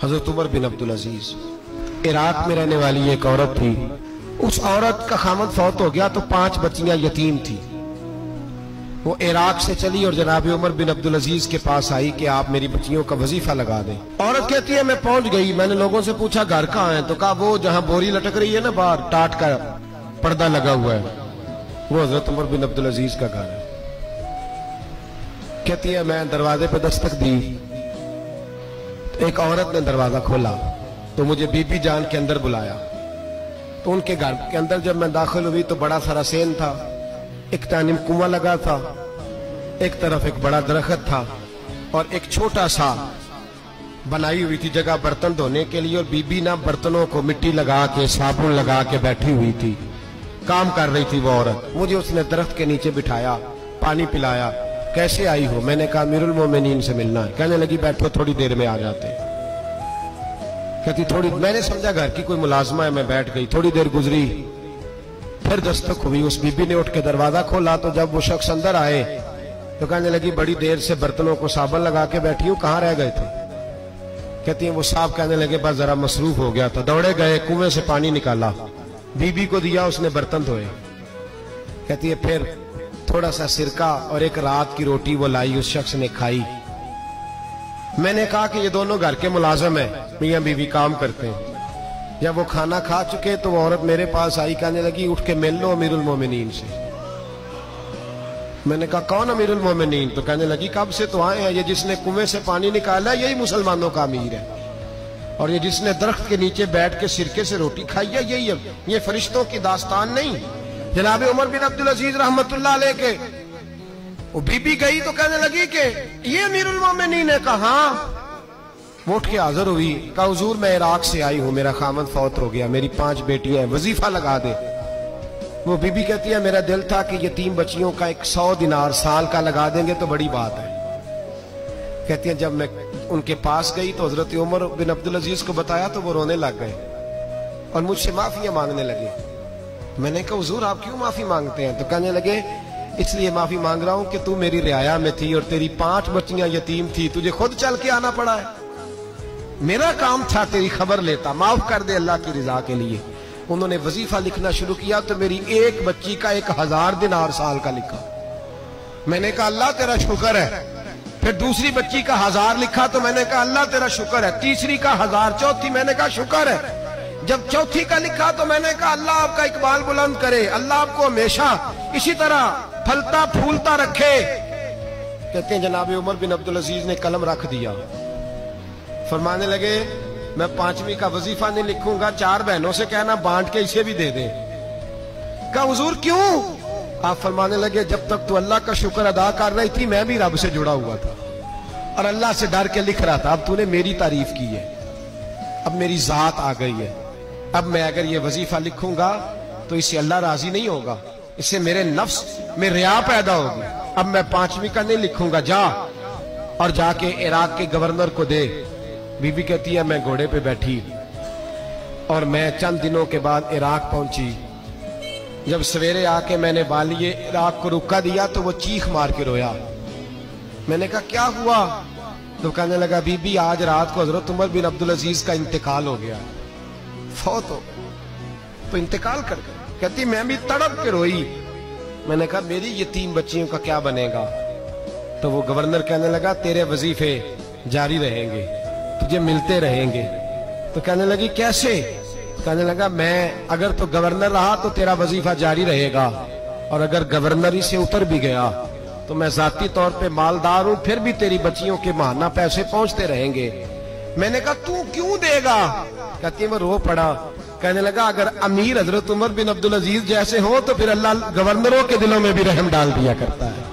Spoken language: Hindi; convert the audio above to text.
हजरत उमर बिन अब्दुल अजीज, इराक में रहने वाली एक औरत थी। उस औरत का खामद फौत हो गया तो 5 बच्चियां यतीम थी। वो इराक से चली और जनाब उमर बिन अब्दुल अजीज के पास आई कि आप मेरी बच्चियों का वजीफा लगा दें। औरत कहती है मैं पहुंच गई। मैंने लोगों से पूछा घर कहाँ है, तो कहा वो जहां बोरी लटक रही है ना बाहर, टाट का पर्दा लगा हुआ है, वो हजरत उमर बिन अब्दुल अजीज का घर है। कहती है मैं दरवाजे पे दस्तक दी, तो एक औरत ने दरवाजा खोला तो मुझे बीबी जान के अंदर बुलाया। तो उनके घर के अंदर जब मैं दाखिल हुई तो बड़ा सारा सेन था, एक तानिम कुआं लगा था, एक तरफ एक बड़ा दरख्त था और एक छोटा सा बनाई हुई थी जगह बर्तन धोने के लिए। और बीबी ना बर्तनों को मिट्टी लगा के साबुन लगा के बैठी हुई थी, काम कर रही थी वो औरत। मुझे उसने दरख्त के नीचे बिठाया, पानी पिलाया। कैसे आई हो? मैंने कहा अमीरुल मोमिनीन से मिलना है। कहने लगी बैठो थोड़ी देर में आ जाते। कहती थोड़ी, मैंने समझा घर की कोई मुलाजमा है, मैं बैठ गई। थोड़ी देर गुजरी, फिर दस्तक हुई। उस बीबी ने उठ के दरवाजा खोला तो जब वो शख्स अंदर आए तो कहने लगी बड़ी देर से बर्तनों को साबुन लगा के बैठी हूं, कहाँ रह गए थे? कहती है वो साहब कहने लगे बस जरा मसरूफ हो गया था। दौड़े गए, कुएं से पानी निकाला, बीबी को दिया, उसने बर्तन धोए। कहती है फिर थोड़ा सा सिरका और एक रात की रोटी वो लाई, उस शख्स ने खाई। मैंने कहा कि ये दोनों घर के मुलाजम है, मियां बीवी काम करते हैं। जब वो खाना खा चुके तो वो औरत मेरे पास आई, कहने लगी उठ के मिल लो अमीरुल मोमिनीन से। मैंने कहा कौन अमीरुल मोमिनीन? तो कहने लगी कब से तो आए हैं, ये जिसने कुएं से पानी निकाला यही मुसलमानों का अमीर है, और ये जिसने दरख्त के नीचे बैठ के सिरके से रोटी खाई है यही है। ये फरिश्तों की दास्तान नहीं। जनाब उमर बिन अब्दुल अजीज रहमतुल्लाह अलैह के वो बीबी गई तो कहने लगी कि ये अमीरुल मोमिनीन ने कहा। वो उठ के हाजिर हुई, कहा हुजूर मैं इराक से आई हूं, मेरा खामद फौत हो गया, मेरी 5 बेटियां हैं, वजीफा लगा दे। वो बीबी कहती है मेरा दिल था कि ये 3 बच्चियों का 100 दिनार साल का लगा देंगे तो बड़ी बात है। कहती है जब मैं उनके पास गई तो हजरत उमर बिन अब्दुल अजीज को बताया तो वो रोने लग गए और मुझसे माफियां मांगने लगे। मैंने कहा हुजूर आप क्यों माफी मांगते हैं? तो कहने लगे इसलिए माफी मांग रहा हूं कि तू मेरी रियाया में थी और तेरी 5 बच्चियां यतीम थी, तुझे खुद चल के आना पड़ा है। मेरा काम था तेरी खबर लेता, माफ कर दे अल्लाह की रिजा के लिए। उन्होंने वजीफा लिखना शुरू किया तो मेरी एक बच्ची का 1000 दिनार साल का लिखा। मैंने कहा अल्लाह तेरा शुक्र है। फिर दूसरी बच्ची का 1000 लिखा तो मैंने कहा अल्लाह तेरा शुक्र है। तीसरी का 1000, चौथी मैंने कहा शुक्र है। जब चौथी का लिखा तो मैंने कहा अल्लाह आपका इकबाल बुलंद करे, अल्लाह आपको हमेशा इसी तरह फलता फूलता रखे। कहते हैं जनाब उमर बिन अब्दुल अजीज ने कलम रख दिया, फरमाने लगे मैं 5वीं का वजीफा नहीं लिखूंगा, 4 बहनों से कहना बांट के इसे भी दे दे। कहा हुजूर क्यों? आप फरमाने लगे जब तक तू अल्लाह का शुक्र अदा कर रही थी मैं भी रब से जुड़ा हुआ था और अल्लाह से डर के लिख रहा था। अब तूने मेरी तारीफ की है, अब मेरी जात आ गई है। अब मैं अगर ये वजीफा लिखूंगा तो इससे अल्लाह राजी नहीं होगा, इससे मेरे नफ्स में रिया पैदा होगी। अब मैं 5वीं का नहीं लिखूंगा, जा और जाके इराक के गवर्नर को दे। बीबी कहती है मैं घोड़े पे बैठी और मैं चंद दिनों के बाद इराक पहुंची। जब सवेरे आके मैंने वालिए इराक को रुका दिया तो वो चीख मार के रोया। मैंने कहा क्या हुआ? तो कहने लगा बीबी आज रात को हजरत उमर बिन अब्दुल अजीज का इंतकाल हो गया, फौत हो तो इंतकाल कर गए। कहती मैं भी तड़प के रोई। मैंने कहा मेरी ये 3 बच्चियों का क्या बनेगा? तो वो गवर्नर कहने लगा तेरे वजीफे जारी रहेंगे, तुझे मिलते रहेंगे। तो कहने लगी कैसे? कहने लगा मैं अगर तो गवर्नर रहा तो तेरा वजीफा जारी रहेगा, और अगर गवर्नरी से उतर भी गया तो मैं जाती तौर पे मालदार हूं, फिर भी तेरी बच्चियों के माहाना पैसे पहुंचते रहेंगे। मैंने कहा तू क्यों देगा? कहती है वो रो पड़ा। कहने लगा अगर अमीर हजरत उमर बिन अब्दुल अजीज जैसे हो तो फिर अल्लाह गवर्नरों के दिलों में भी रहम डाल दिया करता है।